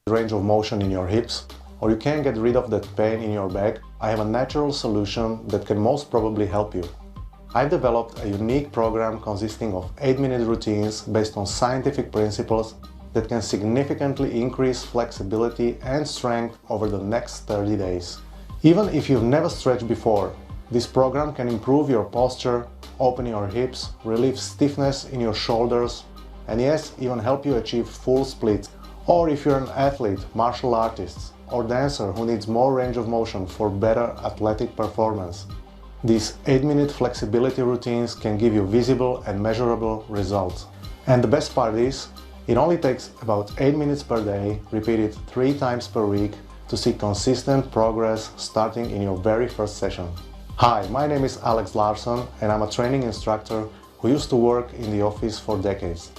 range of motion in your hips, or you can't get rid of that pain in your back, I have a natural solution that can most probably help you. I've developed a unique program consisting of 8-minute routines based on scientific principles that can significantly increase flexibility and strength over the next 30 days. Even if you've never stretched before, this program can improve your posture, open your hips, relieve stiffness in your shoulders, and yes, even help you achieve full splits. Or if you're an athlete, martial artist, or dancer who needs more range of motion for better athletic performance, these 8-minute flexibility routines can give you visible and measurable results. And the best part is, it only takes about 8 minutes per day, repeated 3 times per week, to see consistent progress starting in your very first session. Hi, my name is Alex Larrson and I'm a training instructor who used to work in the office for decades.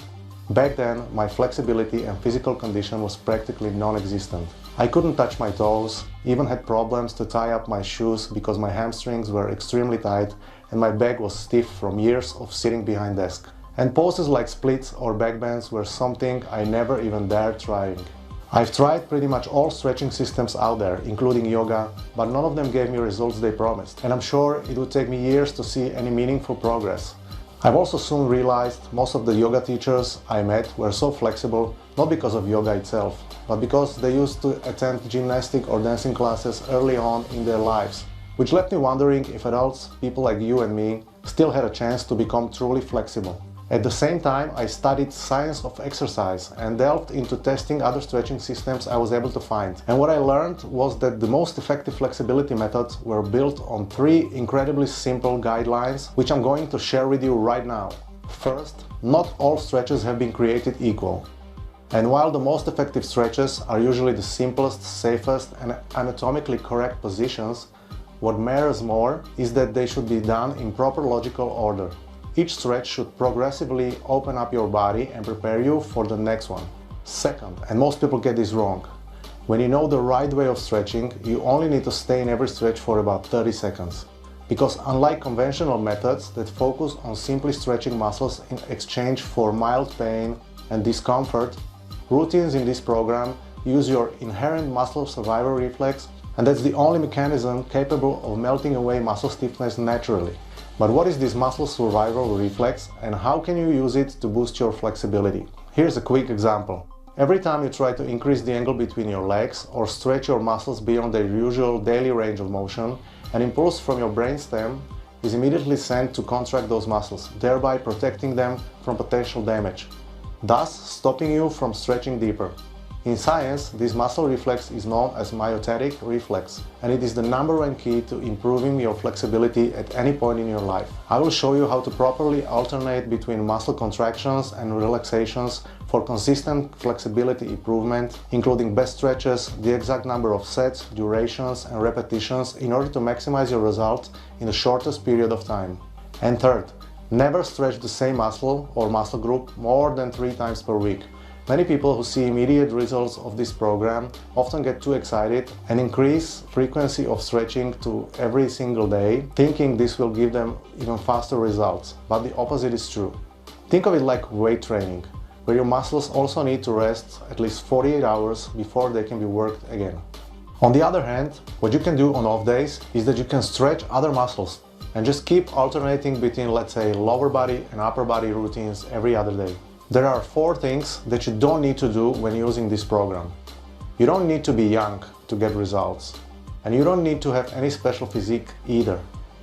Back then, my flexibility and physical condition was practically non-existent. I couldn't touch my toes, even had problems to tie up my shoes because my hamstrings were extremely tight and my back was stiff from years of sitting behind desk. And poses like splits or backbends were something I never even dared trying. I've tried pretty much all stretching systems out there, including yoga, but none of them gave me results they promised. And I'm sure it would take me years to see any meaningful progress. I've also soon realized most of the yoga teachers I met were so flexible, not because of yoga itself, but because they used to attend gymnastic or dancing classes early on in their lives, which left me wondering if adults, people like you and me, still had a chance to become truly flexible. At the same time, I studied science of exercise and delved into testing other stretching systems I was able to find. And what I learned was that the most effective flexibility methods were built on 3 incredibly simple guidelines, which I'm going to share with you right now. First, not all stretches have been created equal. And while the most effective stretches are usually the simplest, safest, and anatomically correct positions, what matters more is that they should be done in proper logical order. Each stretch should progressively open up your body and prepare you for the next one. Second, and most people get this wrong, when you know the right way of stretching, you only need to stay in every stretch for about 30 seconds. Because unlike conventional methods that focus on simply stretching muscles in exchange for mild pain and discomfort, routines in this program use your inherent muscle survival reflex, and that's the only mechanism capable of melting away muscle stiffness naturally. But what is this muscle survival reflex and how can you use it to boost your flexibility? Here's a quick example. Every time you try to increase the angle between your legs or stretch your muscles beyond their usual daily range of motion, an impulse from your brainstem is immediately sent to contract those muscles, thereby protecting them from potential damage, thus stopping you from stretching deeper. In science, this muscle reflex is known as myotatic reflex, and it is the #1 key to improving your flexibility at any point in your life. I will show you how to properly alternate between muscle contractions and relaxations for consistent flexibility improvement, including best stretches, the exact number of sets, durations, and repetitions in order to maximize your results in the shortest period of time. And third, never stretch the same muscle or muscle group more than 3 times per week. Many people who see immediate results of this program often get too excited and increase frequency of stretching to every single day, thinking this will give them even faster results, but the opposite is true. Think of it like weight training, where your muscles also need to rest at least 48 hours before they can be worked again. On the other hand, what you can do on off days is that you can stretch other muscles and just keep alternating between, let's say, lower body and upper body routines every other day. There are 4 things that you don't need to do when using this program. You don't need to be young to get results. And you don't need to have any special physique either.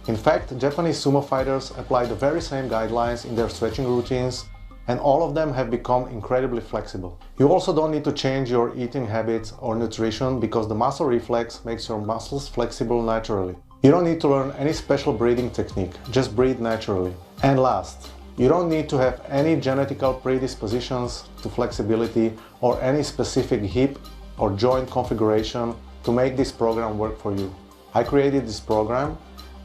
In fact, Japanese sumo fighters apply the very same guidelines in their stretching routines, and all of them have become incredibly flexible. You also don't need to change your eating habits or nutrition because the muscle reflex makes your muscles flexible naturally. You don't need to learn any special breathing technique, just breathe naturally. And last, you don't need to have any genetical predispositions to flexibility or any specific hip or joint configuration to make this program work for you. I created this program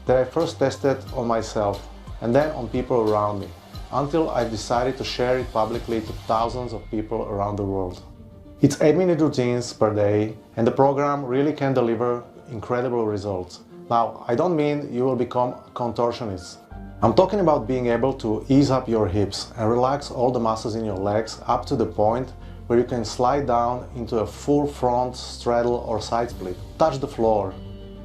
that I first tested on myself and then on people around me, until I decided to share it publicly to thousands of people around the world. It's 8-minute routines per day, and the program really can deliver incredible results. Now, I don't mean you will become a contortionist. I'm talking about being able to ease up your hips and relax all the muscles in your legs up to the point where you can slide down into a full front straddle or side split, touch the floor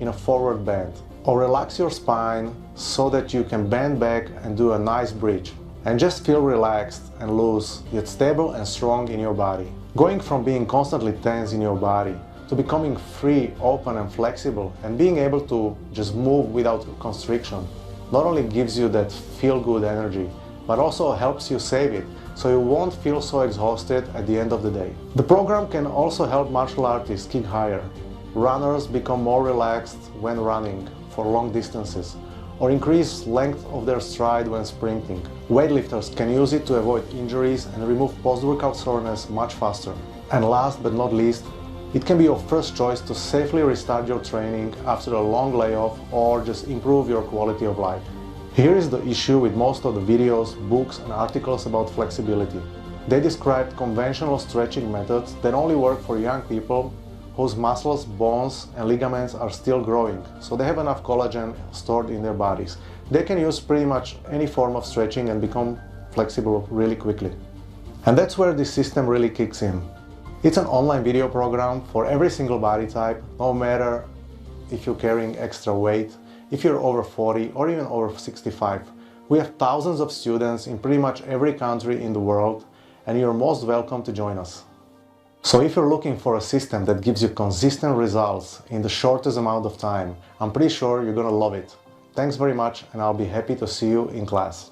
in a forward bend, or relax your spine so that you can bend back and do a nice bridge and just feel relaxed and loose, yet stable and strong in your body. Going from being constantly tense in your body to becoming free, open and flexible and being able to just move without constriction not only gives you that feel-good energy, but also helps you save it, so you won't feel so exhausted at the end of the day. The program can also help martial artists kick higher. Runners become more relaxed when running for long distances, or increase length of their stride when sprinting. Weightlifters can use it to avoid injuries and remove post-workout soreness much faster. And last but not least, it can be your first choice to safely restart your training after a long layoff or just improve your quality of life. Here is the issue with most of the videos, books and articles about flexibility. They describe conventional stretching methods that only work for young people whose muscles, bones and ligaments are still growing, so they have enough collagen stored in their bodies. They can use pretty much any form of stretching and become flexible really quickly. And that's where this system really kicks in. It's an online video program for every single body type, no matter if you're carrying extra weight, if you're over 40 or even over 65. We have thousands of students in pretty much every country in the world, and you're most welcome to join us. So if you're looking for a system that gives you consistent results in the shortest amount of time, I'm pretty sure you're gonna love it. Thanks very much, and I'll be happy to see you in class.